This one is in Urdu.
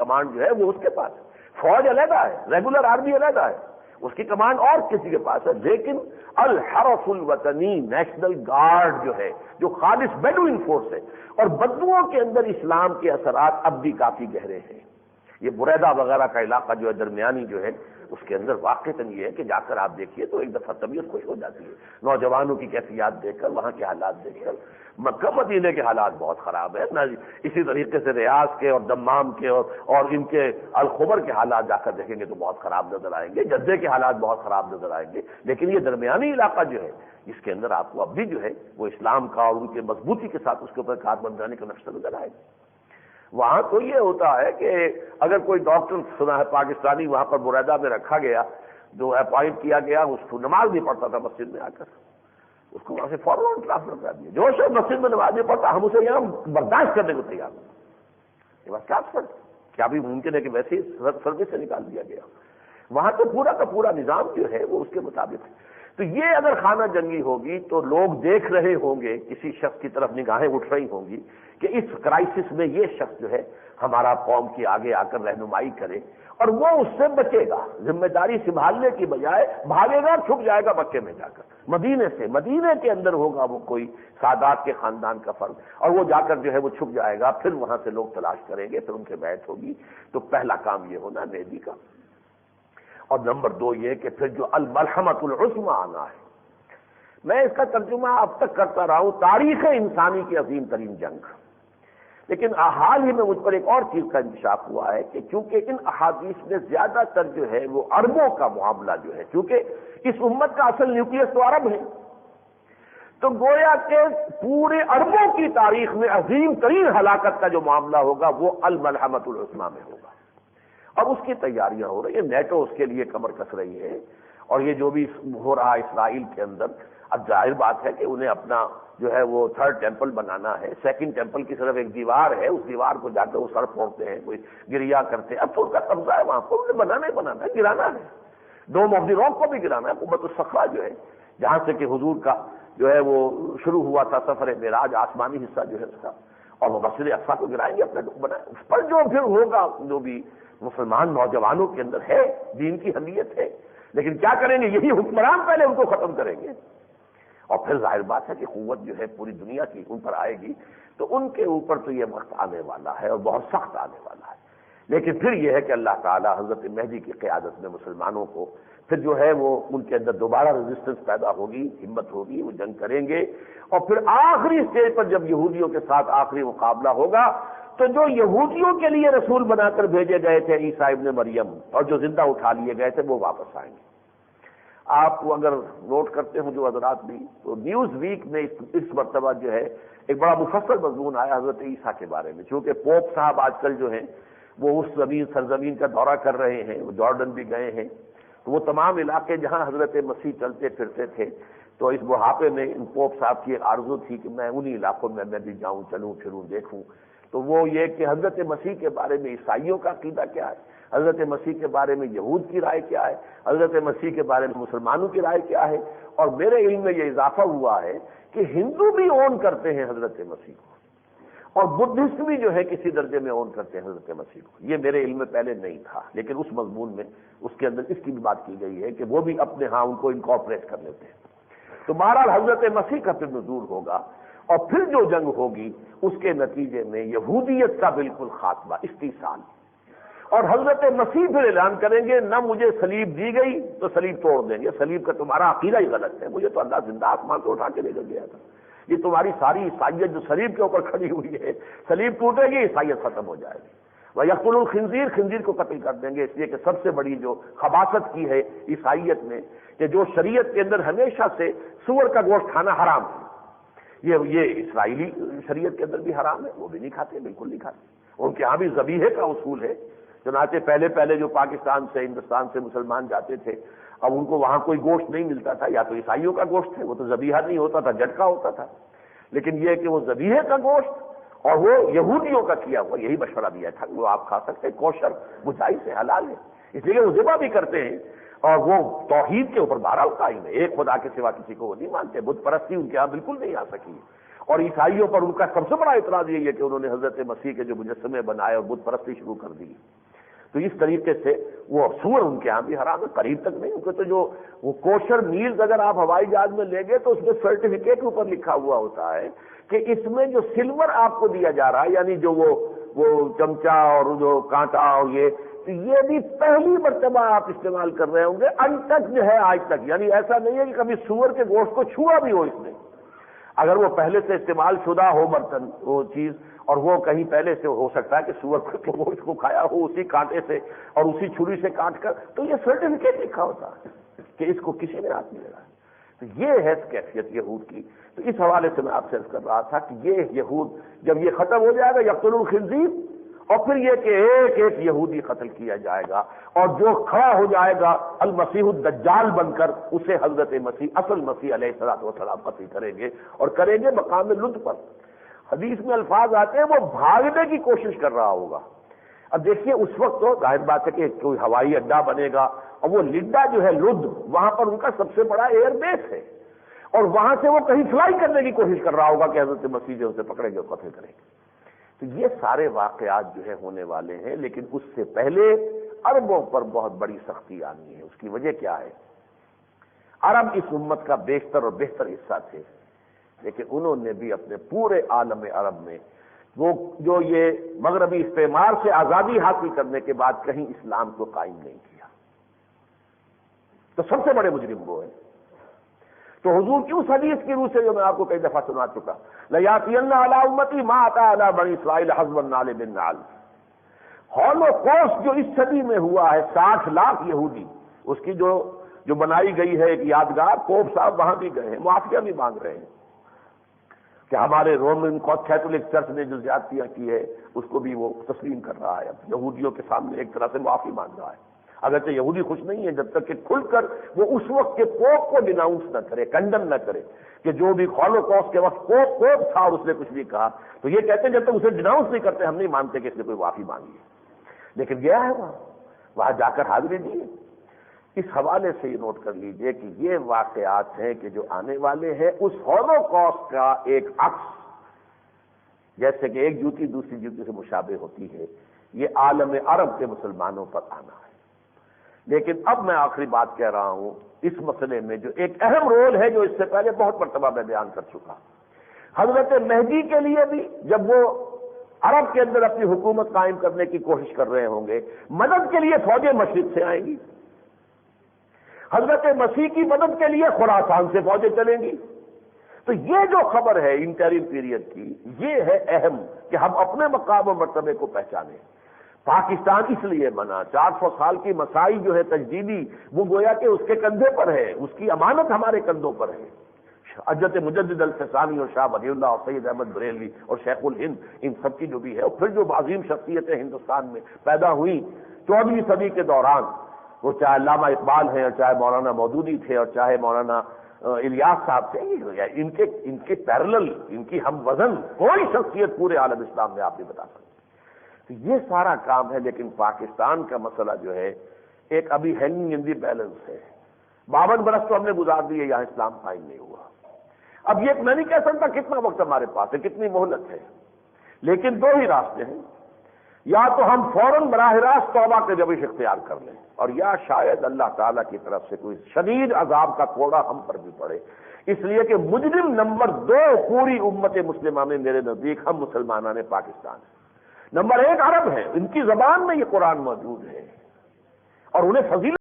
کمانڈ جو ہے وہ اس کے پاس ہے. فوج علیحدہ ہے، ریگولر آرمی علیحدہ ہے، اس کی کمانڈ اور کسی کے پاس ہے. لیکن الحرس الوطنی، نیشنل گارڈ جو ہے، جو خالص بیڈوئن فورس ہے، اور بدوؤں کے اندر اسلام کے اثرات اب بھی کافی گہرے ہیں. یہ بریدہ وغیرہ کا علاقہ جو ہے درمیانی جو ہے، اس کے اندر واقعتاً یہ ہے کہ جا کر آپ دیکھیے تو ایک دفعہ طبیعت خوش ہو جاتی ہے نوجوانوں کی کیفیات دیکھ کر، وہاں کے حالات دیکھ کر. مکہ مدینے کے حالات بہت خراب ہیں نہ. اسی طریقے سے ریاض کے اور دمام کے اور ان کے الخبر کے حالات جا کر دیکھیں گے تو بہت خراب نظر آئیں گے. جدے کے حالات بہت خراب نظر آئیں گے. لیکن یہ درمیانی علاقہ جو ہے، اس کے اندر آپ کو اب بھی جو ہے وہ اسلام کا اور ان کے مضبوطی کے ساتھ اس کے اوپر کاربن بنانے کا نقشہ نظر آئے گا. وہاں تو یہ ہوتا ہے کہ اگر کوئی ڈاکٹر سنا ہے پاکستانی وہاں پر بریدہ میں رکھا گیا، جو اپوائنٹ کیا گیا، اس کو نماز نہیں پڑھتا تھا مسجد میں آ کر، اس کو وہاں سے فوراً ٹرانسفر کر دیا. جو شخص مسجد میں نماز نہیں پڑھتا ہم اسے یہاں برداشت کرنے کو تیار ہیں. یہ بات ٹرانسفر کیا بھی ممکن ہے کہ ویسے ہی سروس سے نکال دیا گیا. وہاں تو پورا کا پورا نظام جو ہے وہ اس کے مطابق ہے. تو یہ اگر خانہ جنگی ہوگی تو لوگ دیکھ رہے ہوں گے، کسی شخص کی طرف نگاہیں اٹھ رہی ہوں گی کہ اس کرائسس میں یہ شخص جو ہے ہمارا قوم کی آگے آ کر رہنمائی کرے، اور وہ اس سے بچے گا. ذمہ داری سنبھالنے کی بجائے بھاگے گا، چھپ جائے گا مکے میں جا کر. مدینے کے اندر ہوگا وہ کوئی سادات کے خاندان کا فرد، اور وہ جا کر جو ہے وہ چھپ جائے گا. پھر وہاں سے لوگ تلاش کریں گے، پھر ان سے بیعت ہوگی. تو پہلا کام یہ ہونا مہدی کا. اور نمبر 2 یہ کہ پھر جو الملحمۃ العظمی آنا ہے. میں اس کا ترجمہ اب تک کرتا رہا ہوں تاریخ انسانی کی عظیم ترین جنگ. لیکن حال ہی میں مجھ پر ایک اور چیز کا انکشاف ہوا ہے کہ چونکہ ان احادیث میں زیادہ تر جو ہے وہ عربوں کا معاملہ جو ہے، چونکہ اس امت کا اصل نیوکلیس تو عرب ہے، تو گویا کہ پورے عربوں کی تاریخ میں عظیم ترین ہلاکت کا جو معاملہ ہوگا وہ الملحمۃ العظمی میں ہوگا. اب اس کی تیاریاں ہو رہی ہیں، نیٹو اس کے لیے کمر کس رہی ہے. اور یہ جو بھی ہو رہا ہے اسرائیل کے اندر، اب ظاہر بات ہے کہ انہیں اپنا جو ہے وہ 3rd ٹیمپل بنانا ہے. 2nd ٹیمپل کی صرف ایک دیوار ہے، اس دیوار کو جا کے وہ سر پھوڑتے ہیں، کوئی گریا کرتے ہیں. اب تو ان کا قبضہ ہے وہاں پر، انہیں بنانا ہی بنانا ہے، گرانا ہے. ڈوم آف دی راک کو بھی گرانا ہے. قبۃ الصخرہ جو ہے جہاں سے کہ حضور کا جو ہے وہ شروع ہوا تھا سفر معراج، آسمانی حصہ جو ہے اس کا، اور وہ مسجد اقصیٰ کو گرائیں گے، اپنا بنائیں. اس پر جو پھر ہوگا، جو بھی مسلمان نوجوانوں کے اندر ہے دین کی حمیت ہے، لیکن کیا کریں گے؟ یہی حکمران پہلے ان کو ختم کریں گے. اور پھر ظاہر بات ہے کہ قوت جو ہے پوری دنیا کی ان پر آئے گی، تو ان کے اوپر تو یہ وقت آنے والا ہے اور بہت سخت آنے والا ہے. لیکن پھر یہ ہے کہ اللہ تعالیٰ حضرت مہدی کی قیادت میں مسلمانوں کو پھر جو ہے وہ ان کے اندر دوبارہ ریزسٹنس پیدا ہوگی، ہمت ہوگی، وہ جنگ کریں گے. اور پھر آخری اسٹیج پر جب یہودیوں کے ساتھ آخری مقابلہ ہوگا تو جو یہودیوں کے لیے رسول بنا کر بھیجے گئے تھے عیسیٰ ابن مریم، اور جو زندہ اٹھا لیے گئے تھے، وہ واپس آئیں گے. آپ کو اگر نوٹ کرتے ہوں جو حضرات بھی، تو نیوز ویک میں اس مرتبہ جو ہے ایک بڑا مفصل مضمون آیا حضرت عیسیٰ کے بارے میں. چونکہ پوپ صاحب آج کل جو ہیں وہ اس سرزمین کا دورہ کر رہے ہیں، وہ جارڈن بھی گئے ہیں. تو وہ تمام علاقے جہاں حضرت مسیح چلتے پھرتے تھے، تو اس بڑھاپے میں ان پوپ صاحب کی ایک آرزو تھی کہ میں انہی علاقوں میں بھی جاؤں، چلوں پھروں، دیکھوں. تو وہ یہ کہ حضرت مسیح کے بارے میں عیسائیوں کا عقیدہ کیا ہے، حضرت مسیح کے بارے میں یہود کی رائے کیا ہے، حضرت مسیح کے بارے میں مسلمانوں کی رائے کیا ہے. اور میرے علم میں یہ اضافہ ہوا ہے کہ ہندو بھی اون کرتے ہیں حضرت مسیح کو، اور بدھسٹ بھی جو ہے کسی درجے میں اون کرتے ہیں حضرت مسیح کو. یہ میرے علم میں پہلے نہیں تھا، لیکن اس مضمون میں اس کے اندر اس کی بھی بات کی گئی ہے کہ وہ بھی اپنے ہاں ان کو انکارپوریٹ کر لیتے ہیں. تو بہرحال حضرت مسیح کا پھر نزول ہوگا، اور پھر جو جنگ ہوگی اس کے نتیجے میں یہودیت کا بالکل خاتمہ، استیصال. اور حضرت مسیح پھر اعلان کریں گے نہ مجھے صلیب دی گئی تو صلیب توڑ دیں گے، صلیب کا تمہارا عقیدہ ہی غلط ہے، مجھے تو اللہ زندہ آسمان سے اٹھا کے لے کر گیا تھا. یہ تمہاری ساری عیسائیت جو صلیب کے اوپر کھڑی ہوئی ہے، صلیب ٹوٹے گی عیسائیت ختم ہو جائے گی. وَيَقْتُلُ الْخِنزِيرَ، خنزیر کو قتل کر دیں گے، اس لیے کہ سب سے بڑی جو خباثت کی ہے عیسائیت میں کہ جو شریعت کے اندر ہمیشہ سے سور کا گوشت کھانا حرام ہے، یہ اسرائیلی شریعت کے اندر بھی حرام ہے، وہ بھی نہیں کھاتے، بالکل نہیں کھاتے. ان کے ہاں بھی ذبیحے کا اصول ہے. چنانچہ پہلے جو پاکستان سے ہندوستان سے مسلمان جاتے تھے، اب ان کو وہاں کوئی گوشت نہیں ملتا تھا، یا تو عیسائیوں کا گوشت ہے، وہ تو ذبیحہ نہیں ہوتا تھا، جٹکا ہوتا تھا. لیکن یہ کہ وہ ذبیحے کا گوشت اور وہ یہودیوں کا کیا ہوا، یہی مشورہ دیا تھا وہ آپ کھا سکتے، کوشر بجائی سے حلال ہے، اس لیے وہ ذبح بھی کرتے ہیں. اور وہ توحید کے اوپر بہرحال قائم ہے، ایک خدا کے سوا کسی کو وہ نہیں مانتے. بت پرستی ان کے یہاں بالکل نہیں آ سکی. اور عیسائیوں پر ان کا سب سے بڑا اعتراض یہی ہے کہ انہوں نے حضرت مسیح کے جو مجسمے بنائے اور بت پرستی شروع کر دی. تو اس طریقے سے وہ سور ان کے ہاں بھی حرام ہے، قریب تک نہیں، ان کو تو جو وہ کوشر میلز اگر آپ ہوائی جہاز میں لیں گے تو اس میں سرٹیفکیٹ اوپر لکھا ہوا ہوتا ہے کہ اس میں جو سلور آپ کو دیا جا رہا ہے، یعنی جو وہ چمچا اور جو کانٹا اور یہ بھی پہلی مرتبہ آپ استعمال کر رہے ہوں گے، انٹچڈ ہے آج تک، یعنی ایسا نہیں ہے کہ کبھی سور کے گوشت کو چھوا بھی ہو اس نے۔ اگر وہ پہلے سے استعمال شدہ ہو برتن وہ چیز، اور وہ کہیں پہلے سے ہو سکتا ہے کہ سور کے گوشت کو کھایا ہو اسی کانٹے سے اور اسی چھری سے کاٹ کر، تو یہ سرٹیفکیٹ لکھا ہوتا ہے کہ اس کو کسی نے ہاتھ نہیں لگایا۔ تو یہ ہے کیفیت یہود کی۔ تو اس حوالے سے میں آپ سے عرض کر رہا تھا کہ یہ یہود جب یہ ختم ہو جائے گا یقتلون الخنزیر، اور پھر یہ کہ ایک ایک یہودی قتل کیا جائے گا، اور جو کھڑا ہو جائے گا المسیح الدجال بن کر، اسے حضرت مسیح اصل مسیح علیہ الصلوۃ والسلام قتل کریں گے، اور کریں گے مقام لد پر۔ حدیث میں الفاظ آتے ہیں وہ بھاگنے کی کوشش کر رہا ہوگا۔ اب دیکھیے اس وقت تو ظاہر بات ہے کہ کوئی ہوائی اڈا بنے گا، اور وہ لڈا جو ہے لد، وہاں پر ان کا سب سے بڑا ایئر بیس ہے، اور وہاں سے وہ کہیں فلائی کرنے کی کوشش کر رہا ہوگا کہ حضرت مسیح جو اسے پکڑیں گے اور قتل کریں گے۔ تو یہ سارے واقعات جو ہے ہونے والے ہیں، لیکن اس سے پہلے عربوں پر بہت بڑی سختی آنی ہے۔ اس کی وجہ کیا ہے؟ عرب اس امت کا بیشتر اور بہتر حصہ تھے، لیکن انہوں نے بھی اپنے پورے عالم عرب میں وہ جو یہ مغربی استعمار سے آزادی حاصل کرنے کے بعد کہیں اسلام کو قائم نہیں کیا۔ تو سب سے بڑے مجرم وہ ہیں۔ تو حضور کی اس حدیث کی روح سے جو میں آپ کو کئی دفعہ سنا چکا، لَيَأْتِيَنَّ عَلَىٰ أُمَّتِي مَا أَتَىٰ عَلَىٰ بَنِي إِسْرَائِيلَ حَزْوَ النَّعْلِ بِالنَّعْلِ۔ ہولوکوسٹ جو اس صدی میں ہوا ہے، 60 لاکھ یہودی، اس کی جو بنائی گئی ہے ایک یادگار، پوپ صاحب وہاں بھی گئے ہیں، معافیہ بھی مانگ رہے ہیں کہ ہمارے رومن کیتھولک چرچ نے جو زیادتیاں کی ہے اس کو بھی وہ تسلیم کر رہا ہے، اب یہودیوں کے سامنے ایک طرح سے معافی مانگ رہا ہے، اگرچہ یہودی خوش نہیں ہے جب تک کہ کھل کر وہ اس وقت کے پوپ کو ڈیناؤنس نہ کرے، کنڈم نہ کرے، کہ جو بھی ہولوکوسٹ کے وقت پوپ تھا اور اس نے کچھ بھی کہا، تو یہ کہتے ہیں جب تک اسے ڈیناؤنس نہیں کرتے ہم نہیں مانتے کہ اس نے کوئی معافی مانگی ہے، لیکن گیا ہے وہاں جا کر حاضری دی ہے۔ اس حوالے سے یہ نوٹ کر لیجئے کہ یہ واقعات ہیں کہ جو آنے والے ہیں اس ہولوکوسٹ کا ایک عکس، جیسے کہ ایک جوتی دوسری جوتی سے مشابہ ہوتی ہے، یہ عالم عرب کے مسلمانوں پر آنا ہے۔ لیکن اب میں آخری بات کہہ رہا ہوں اس مسئلے میں جو ایک اہم رول ہے جو اس سے پہلے بہت مرتبہ میں بیان کر چکا، حضرت مہدی کے لیے بھی جب وہ عرب کے اندر اپنی حکومت قائم کرنے کی کوشش کر رہے ہوں گے، مدد کے لیے فوجیں مشرق سے آئیں گی، حضرت مسیح کی مدد کے لیے خراسان سے فوجیں چلیں گی۔ تو یہ جو خبر ہے انٹریم پیریڈ کی، یہ ہے اہم کہ ہم اپنے مقام و مرتبے کو پہچانیں۔ پاکستان اس لیے بنا، 400 سال کی مسائی جو ہے تجدیدی، وہ گویا کہ اس کے کندھے پر ہے، اس کی امانت ہمارے کندھوں پر ہے۔ حضرت مجدد الفسانی اور شاہ ولی اللہ اور سید احمد بریلوی اور شیخ الہند، ان سب کی جو بھی ہے، اور پھر جو عظیم شخصیتیں ہندوستان میں پیدا ہوئیں 14ویں صدی کے دوران، وہ چاہے علامہ اقبال ہیں اور چاہے مولانا مودودی تھے اور چاہے مولانا الیاس صاحب تھے، ان کے پیرلل، ان کی ہم وزن کوئی شخصیت پورے عالم اسلام میں آپ نہیں بتا سکتے۔ تو یہ سارا کام ہے، لیکن پاکستان کا مسئلہ جو ہے ایک ابھی ہینگنگ ان دی بیلنس ہے۔ 52 برس تو ہم نے گزار دیے، یہاں اسلام قائم نہیں ہوا۔ اب یہ میں نہیں کہہ سکتا کتنا وقت ہمارے پاس ہے، کتنی مہلت ہے، لیکن دو ہی راستے ہیں، یا تو ہم فوراً براہ راست توبہ کے جوش اختیار کر لیں، اور یا شاید اللہ تعالیٰ کی طرف سے کوئی شدید عذاب کا کوڑا ہم پر بھی پڑے، اس لیے کہ مجرم نمبر 2 پوری امت مسلمہ میں میرے نزدیک ہم مسلمانان پاکستان ہیں۔ نمبر 1 عرب ہے، ان کی زبان میں یہ قرآن موجود ہے اور انہیں فضیلت